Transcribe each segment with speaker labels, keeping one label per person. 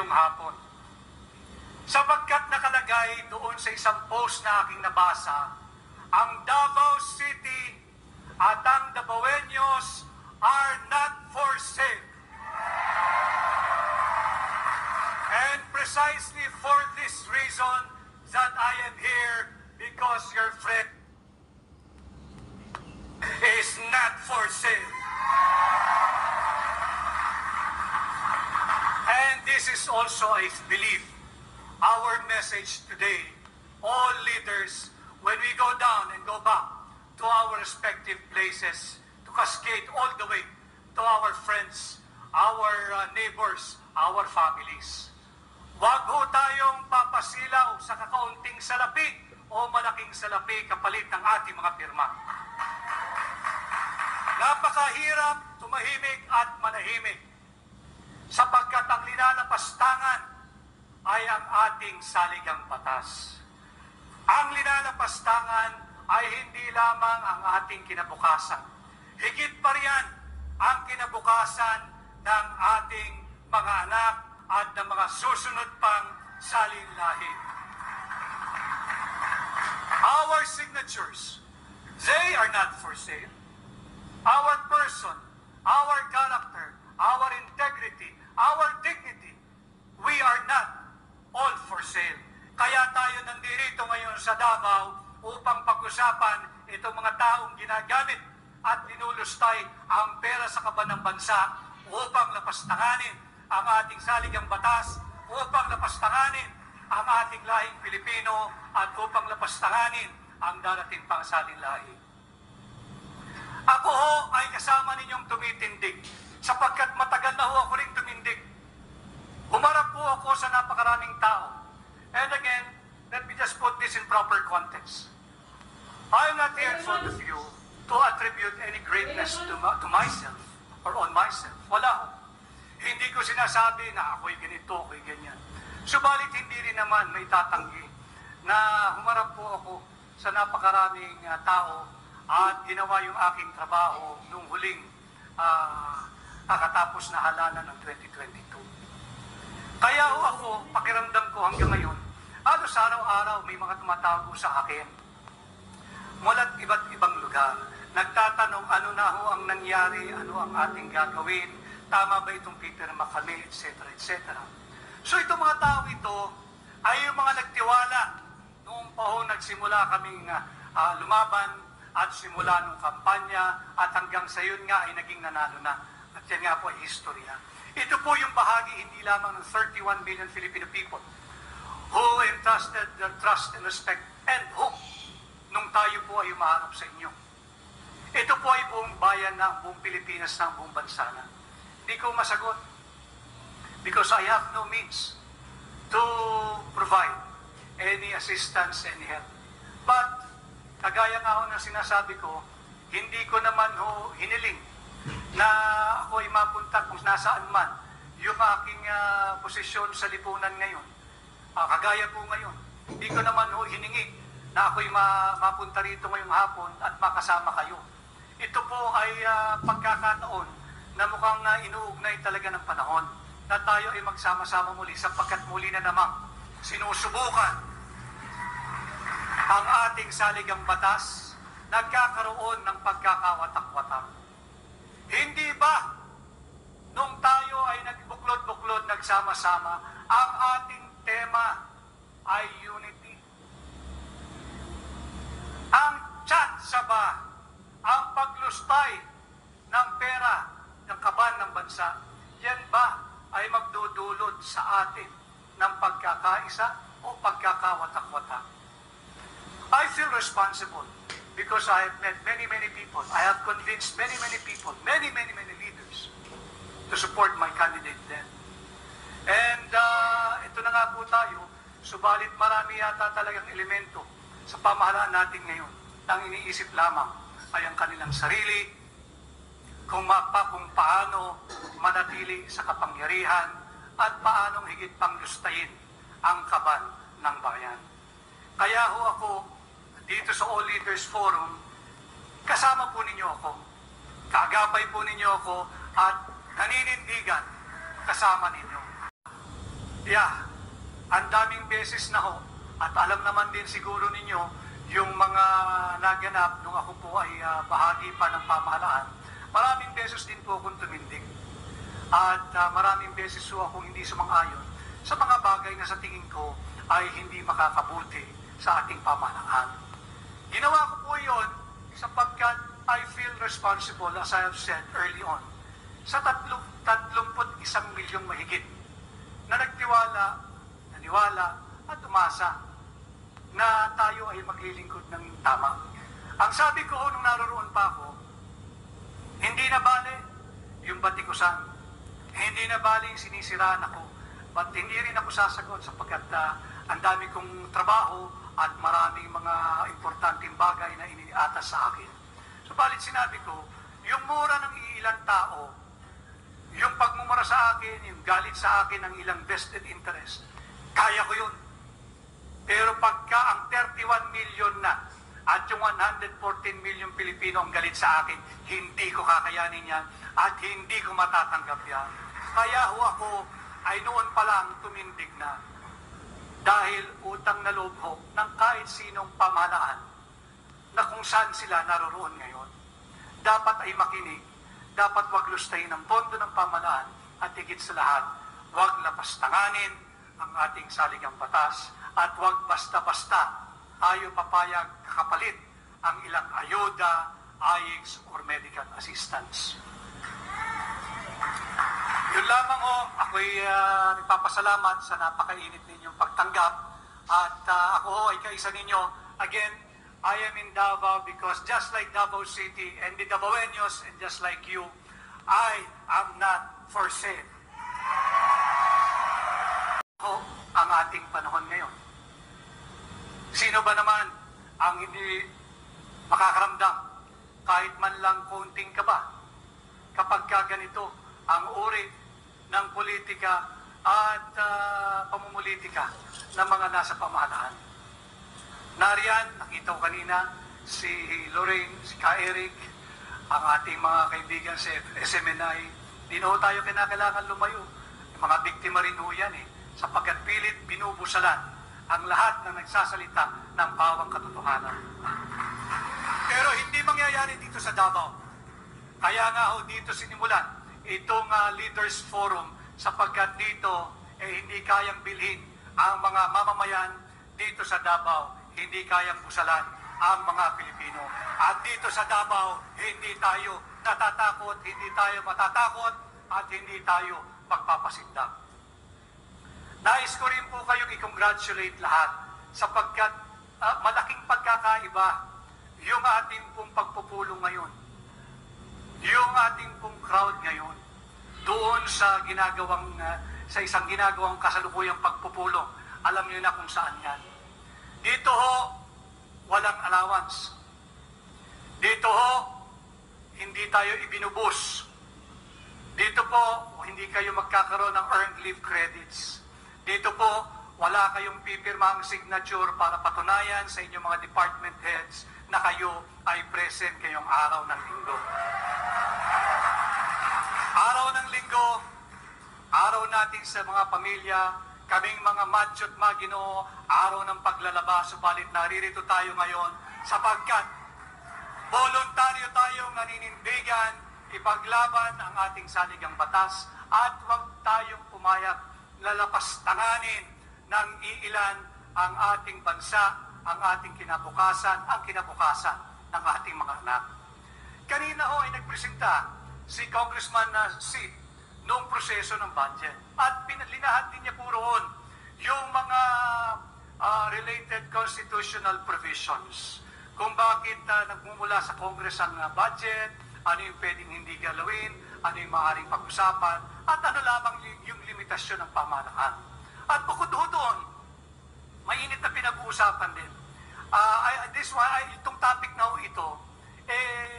Speaker 1: ngayong hapon. Sapagkat nakalagay doon sa isang post na aking nabasa, ang Davao City at ang Davaoenos are not for sale. And precisely for this reason that I am here, because your friend is not for sale. And this is also, I believe, our message today. All leaders, when we go down and go back to our respective places, to cascade all the way to our friends, our neighbors, our families. Huwag ho tayong papasilaw sa kakaunting salapi o malaking salapi kapalit ng ating mga pirma. Napakahirap tumahimik at manahimik sapagkat ang linalapastangan ay ang ating saligang batas. Ang linalapastangan ay hindi lamang ang ating kinabukasan. Higit pa riyan ang kinabukasan ng ating mga anak at ng mga susunod pang salinlahi. Our signatures, they are not for sale. Our person, our character, our integrity, our dignity, we are not all for sale. Kaya tayo nandito ngayon sa Davao upang pag-usapan itong mga taong ginagamit at linulustay ang pera sa kaban ng bansa upang lapastanganin ang ating saligang batas, upang lapastanganin ang ating lahing Pilipino at upang lapastanganin ang darating pang salinlahi. Ako ho ay kasama ninyong tumitindig sapagkat matagal na ho ako rin tumindig. Humarap po ako sa napakaraming tao. And again, let me just put this in proper context. I am not here in front of you to attribute any greatness to myself or on myself. Wala ho. Hindi ko sinasabi na ako'y ganito, ako'y ganyan. Subalit hindi rin naman may tatanggi na humarap po ako sa napakaraming tao at ginawa yung aking trabaho nung huling kakatapos na halalan ng 2022. Kaya ho ako, pakiramdam ko hanggang ngayon, halos araw-araw may mga tumatawag sa akin mula't iba't ibang lugar. Nagtatanong ano na ho ang nangyari, ano ang ating gagawin, tama ba itong Peter Makame, etc. etc. So itong mga tao ito ay yung mga nagtiwala noong pa ho nagsimula kaming lumaban at simula ng kampanya at hanggang sa yun nga ay naging nanalo na. At yan nga po ay history na. Ito po yung bahagi hindi lamang ng 31 million Filipino people who entrusted their trust and respect and hope nung tayo po ay umaharap sa inyo. Ito po ay buong bayan na, buong Pilipinas na, buong bansa na. Hindi ko masagot because I have no means to provide any assistance, any help. But, kagaya nga ho na sinasabi ko, hindi ko naman ho hiniling na ako ay mapunta kung nasaan man yung aking posisyon sa lipunan ngayon. Kagaya po ngayon, hindi ko naman ho hiningi na ako'y mapunta rito ngayong hapon at makasama kayo. Ito po ay pagkakataon na mukhang inuugnay talaga ng panahon na tayo ay magsama-sama muli sapagkat muli na namang sinusubukan ang ating saligang batas, nagkakaroon ng pagkakawatak-watak. Hindi ba nung tayo ay nagbuklod-buklod, nagsama-sama, ang ating tema ay unity? Ang tsansa ba, ang paglustay ng pera ng kaban ng bansa, yan ba ay magdudulot sa atin ng pagkakaisa o pagkakawatak-watak? I feel responsible because I have met many people. I have convinced many people, many leaders to support my candidate then. And ito na nga po tayo, subalit marami yata talagang elemento sa pamahalaan natin ngayon. Ang iniisip lamang ay ang kanilang sarili, kung paano manatili sa kapangyarihan at paanong higit pang lustayin ang kaban ng bayan. Kaya ho ako, dito sa All Leaders Forum, kasama po ninyo ako. Kaagapay po ninyo ako at naninindigan kasama ninyo. Yeah, ang daming beses na ho, at alam naman din siguro ninyo, yung mga naganap nung ako po ay bahagi pa ng pamahalaan, maraming beses din po akong tumindig. At maraming beses po akong hindi sumang-ayon sa mga bagay na sa tingin ko ay hindi makakabuti sa ating pamahalaan. Ginawa ko po yun sapagkat I feel responsible, as I have said early on, sa 31 milyong mahigit na nagtiwala, naniwala at umasa na tayo ay maglilingkod ng tama. Ang sabi ko nung naroroon pa ako, hindi na bale yung batikusan, hindi na bale yung sinisiraan ako, but hindi rin ako sasagot sapagkat ang dami kong trabaho at maraming mga importanteng bagay na iniatas sa akin. Subalit sinabi ko, yung mura ng ilang tao, yung pagmumura sa akin, yung galit sa akin ng ilang vested interest, kaya ko yun. Pero pagka ang 31 million na at yung 114 million Pilipino ang galit sa akin, hindi ko kakayanin yan at hindi ko matatanggap yan. Kaya ako ay noon pa lang tumindig na dahil utang na loob ho ng kahit sinong pamahalaan na kung saan sila naroroon ngayon. Dapat ay makinig, dapat wag lustayin ang pondo ng pamahalaan at higit sa lahat, wag lapastanganin ang ating saligang batas at wag basta-basta tayo papayag kakapalit ang ilang ayuda, AIEX, or medical assistance. Yun lamang ho, ako'y nagpapasalamat sa napakainit ninyong pagtanggap at ako ho ay kaisa ninyo. Again, I am in Davao because just like Davao City and the Davaoenos and just like you, I am not for sale. Ho, ang ating panahon ngayon. Sino ba naman ang hindi makakaramdam kahit man lang konting kaba kapag ganito ang uri ng politika at pamumulitika ng mga nasa pamahalaan. Nariyan, nakita ko kanina, si Lorraine, si Ka Eric, ang ating mga kaibigan sa SMNI. Di na ho tayo kinakailangan lumayo. Yung mga biktima rin ho yan sapagkat pilit binubusalan ang lahat ng nagsasalita ng pawang katotohanan. Pero hindi mangyayari dito sa Davao. Kaya nga ho dito sinimulan itong Leaders Forum sapagkat dito hindi kayang bilhin ang mga mamamayan dito sa Davao, hindi kayang busalan ang mga Pilipino. At dito sa Davao, hindi tayo natatakot, hindi tayo matatakot, at hindi tayo magpapasindak. Nais ko rin po kayong i-congratulate lahat sapagkat malaking pagkakaiba yung ating pong pagpupulong ngayon. Yung ating pong crowd ngayon doon sa ginagawang sa isang ginagawang kasalukuyang pagpupulong. Alam niyo na kung saan yan. Dito ho, walang allowance. Dito ho, hindi tayo ibinubus. Dito po, hindi kayo magkakaroon ng earned leave credits. Dito po, wala kayong pipirmang signature para patunayan sa inyong mga department heads na kayo ay present kayong araw ng linggo. Araw ng linggo, araw natin sa mga pamilya, kaming mga madyo't magino, araw ng paglalaba, subalit naririto tayo ngayon sapagkat voluntaryo tayong naninindigan, ipaglaban ang ating saligang batas at huwag tayong pumayag lalapastanganin ng iilan ang ating bansa, ang ating kinabukasan, ang kinabukasan ng ating mga anak. Kanina ho ay nagpresenta si Congressman Sid noong proseso ng budget at linahad din niya po roon yung mga related constitutional provisions kung bakit nagmumula sa Congress ang budget, ano yung pwedeng hindi galawin, ano yung maaaring pag-usapan, at ano lamang yung limitasyon ng pamahalaan. At bukod doon, mainit na pinag-uusapan din. Itong topic na ito,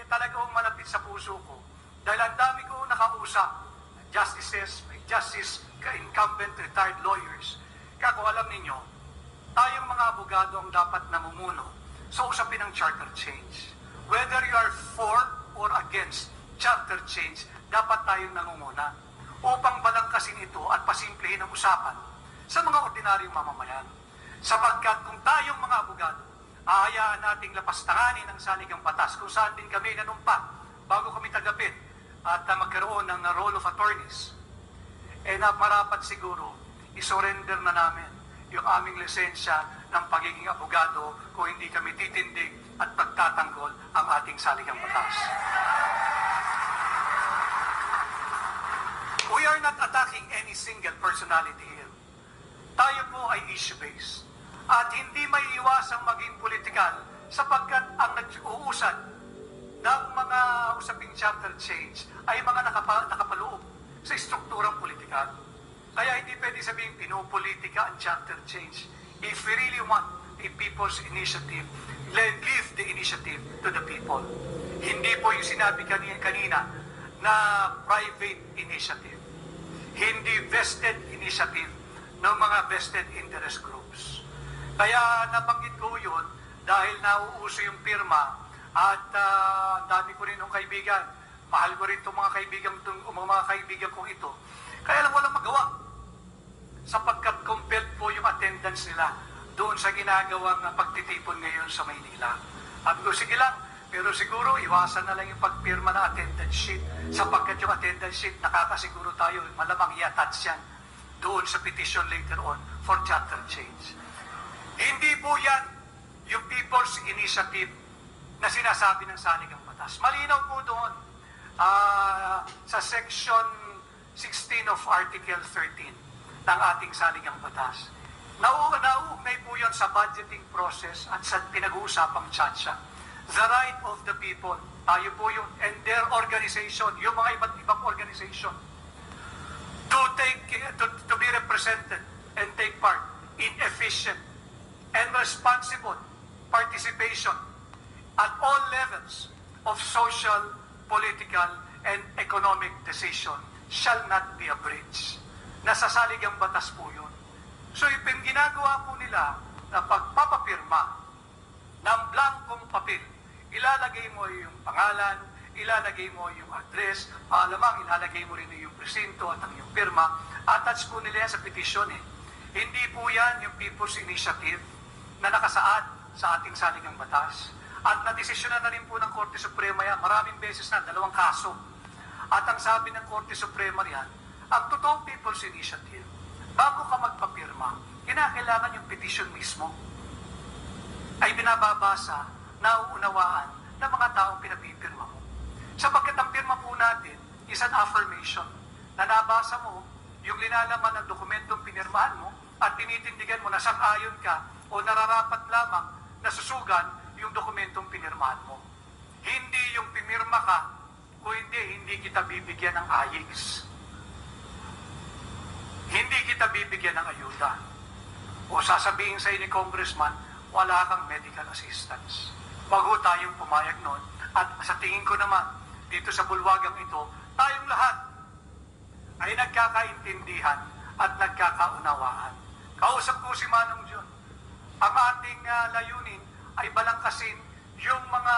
Speaker 1: talagang malapit sa puso ko. Dahil ang dami ko nakausap, justices, justice, incumbent retired lawyers. Kaya kung alam ninyo, tayong mga abogado ang dapat namumuno sa usapin ng charter change. Whether you are for or against charter change, dapat tayong nangunguna upang balangkasin ito at pasimplihin ang usapan. sa mga ordinaryong mamamayan. Sapagkat kung tayong mga abogado, aayaan nating lapastanganin ang saligang batas kung saan din kami nanumpa bago kami tagapin at magkaroon ng role of attorneys, na marapat siguro isurrender na namin yung aming lisensya ng pagiging abogado kung hindi kami titindig at pagtatanggol ang ating saligang batas. We are not attacking any single personality here. Tayo po ay issue-based. At hindi may iwasang maging politikal sapagkat ang nag-uusad ng mga usaping chapter change ay mga nakapaloob sa strukturang politikal. Kaya hindi pwede sabihin pinopolitika ang chapter change. If we really want a people's initiative, leave the initiative to the people. Hindi po yung sinabi kanina na private initiative. Hindi vested initiative ng mga vested interest groups. Kaya nabanggit ko yun dahil nauuso yung pirma at dami ko rin ng kaibigan. Mahal ko rin itong mga kaibigan kong ito. Kaya lang walang magawa. Sapagkat compelled po yung attendance nila doon sa ginagawang pagtitipon ngayon sa Maynila. At sige lang, pero siguro iwasan na lang yung pagpirma ng attendance sheet sapagkat yung attendance sheet nakakasiguro tayo malamang i-attach yan doon sa petition later on for chapter change. Hindi po yan yung people's initiative na sinasabi ng saligang batas. Malinaw po doon sa section 16 of Article 13 ng ating saligang batas. Nauugnay po yun sa budgeting process at sa pinag-uusapang tsatsya. The right of the people, tayo po yun, and their organization, yung mga iba't ibang organization, to be represented and take part in efficient and responsible participation at all levels of social, political, and economic decision shall not be abridged. Nasa saligang batas po yun. So, ginagawa po nila na pagpapapirma ng blankong papel, ilalagay mo yung pangalan, ilalagay mo yung address, alamang ilalagay mo rin yung presinto at ang yung pirma, attach po nila yan sa petition eh. Hindi po yan yung people's initiative na nakasaad sa ating saligang batas. At nadesisyonan na rin po ng Korte Suprema yan, maraming beses na, 2 kaso. At ang sabi ng Korte Suprema yan, ang totoong people's initiative, bago ka magpapirma, kinakailangan yung petition mismo ay binababasa, nauunawaan ng mga taong pinapipirma mo. Sapagkat ang pirma po natin is an affirmation na nabasa mo yung linalaman ng dokumentong pinirmahan mo at tinitindigan mo na sang-ayon ka o nararapat lamang na susugan yung dokumentong pinirmahan mo. Hindi yung pimirma ka o hindi kita bibigyan ng AYIGS. Hindi kita bibigyan ng ayuda. O sasabihin sa'yo ni Congressman, wala kang medical assistance. Wag ho tayong pumayag nun. At sa tingin ko naman, dito sa bulwagang ito, tayong lahat ay nagkakaintindihan at nagkakaunawaan. Kausap ko si Manong John. Ang ating layunin ay balangkasin yung mga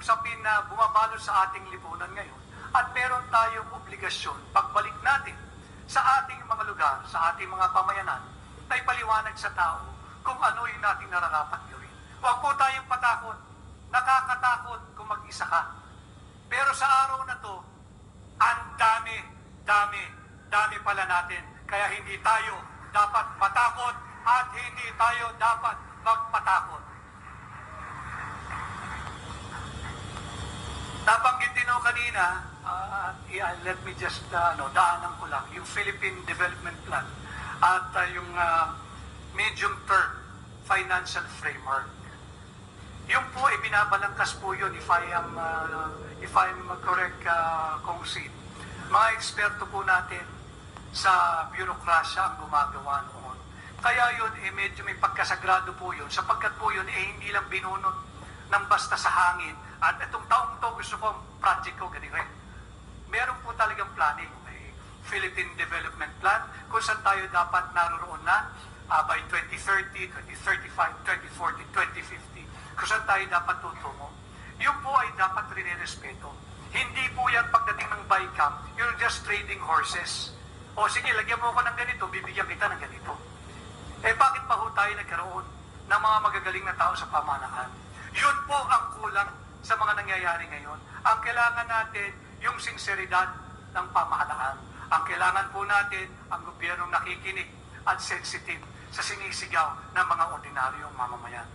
Speaker 1: usapin na bumabalot sa ating lipunan ngayon. At meron tayong obligasyon, pagbalik natin sa ating mga lugar, sa ating mga pamayanan, na ipaliwanag sa tao kung ano yung nating nararapat gawin. Huwag po tayong patakot. Nakakatakot kung mag-isa ka. Pero sa araw na to, ang dami pala natin. Kaya hindi tayo dapat matakot at hindi tayo dapat magpatakot. Nabanggit din ako kanina, let me just, daanan ko lang, yung Philippine Development Plan at yung medium-term financial framework. Yung po, binabalangkas po yun, if I'm correct, Kong Sid. Mga eksperto po natin sa bureaucracia ang gumagawa noon. Kaya yun, medyo may pagkasagrado po yun, sapagkat po yun, hindi lang binunot ng basta sa hangin. At itong taong to, gusto kong project ko, ganun rin. Meron po talagang planning. May Philippine Development Plan, kung saan tayo dapat naroon na by 2030, 2035, 2040, 2050. Kung saan tayo dapat tutungo. Yung po ay dapat rin-respeto. Hindi po yan pagdating ng BICAM, you're just trading horses. O sige, lagyan mo ako ng ganito, bibigyan kita ng ganito. tayo nagkaroon ng mga magagaling na tao sa pamahalaan. Yun po ang kulang sa mga nangyayari ngayon. Ang kailangan natin, yung sinseridad ng pamahalaan. Ang kailangan po natin, ang gobyernong nakikinig at sensitive sa sinisigaw ng mga ordinaryong mamamayan.